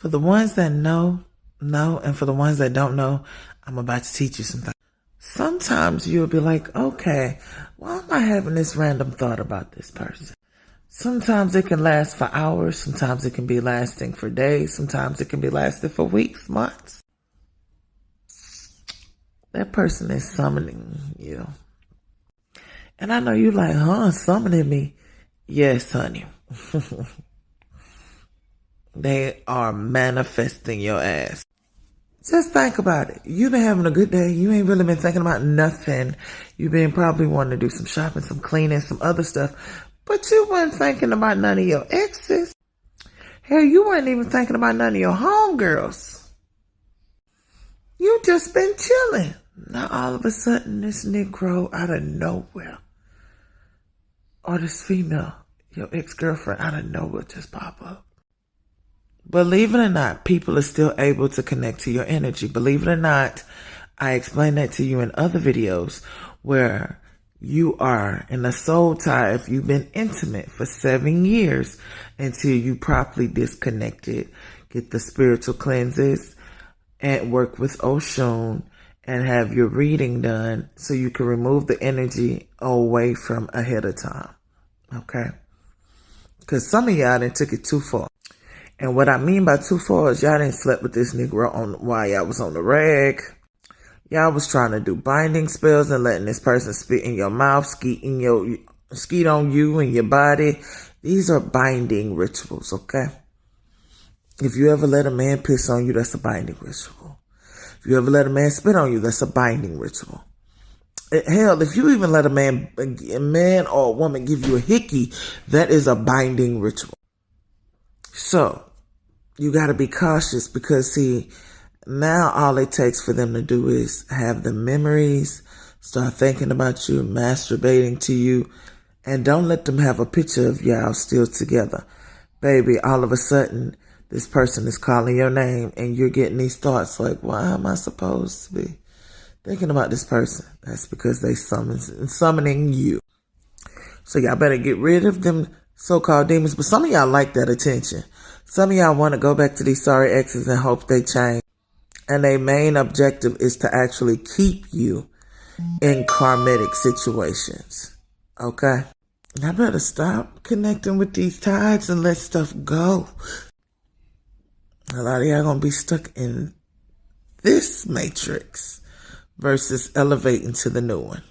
For the ones that know, and for the ones that don't know, I'm about to teach you some things. Sometimes you'll be like, okay, why am I having this random thought about this person? Sometimes it can last for hours. Sometimes it can be lasting for days. Sometimes it can be lasting for weeks, months. That person is summoning you. And I know you like, summoning me? Yes, honey. They are manifesting your ass. Just think about it. You've been having a good day. You ain't really been thinking about nothing. You've been probably wanting to do some shopping, some cleaning, some other stuff. But you weren't thinking about none of your exes. Hell, you weren't even thinking about none of your homegirls. You just been chilling. Now all of a sudden this Negro out of nowhere, or this female, your ex-girlfriend out of nowhere just pop up. Believe it or not, people are still able to connect to your energy. Believe it or not, I explained that to you in other videos where you are in a soul tie if you've been intimate for 7 years until you properly disconnected, get the spiritual cleanses, and work with Oshun and have your reading done so you can remove the energy away from ahead of time. Okay? Because some of y'all done took it too far. And what I mean by too far is y'all didn't slept with this Negro while y'all was on the rag. Y'all was trying to do binding spells and letting this person spit in your mouth, skeet on you and your body. These are binding rituals, okay? If you ever let a man piss on you, that's a binding ritual. If you ever let a man spit on you, that's a binding ritual. Hell, if you even let a man or a woman give you a hickey, that is a binding ritual. So, you got to be cautious because, see, now all it takes for them to do is have the memories, start thinking about you, masturbating to you, and don't let them have a picture of y'all still together. Baby, all of a sudden, this person is calling your name and you're getting these thoughts like, why am I supposed to be thinking about this person? That's because they summoning you. So y'all better get rid of them so-called demons. But some of y'all like that attention. Some of y'all want to go back to these sorry exes and hope they change. And their main objective is to actually keep you in karmic situations. Okay? I better stop connecting with these tides and let stuff go. A lot of y'all gonna be stuck in this matrix versus elevating to the new one.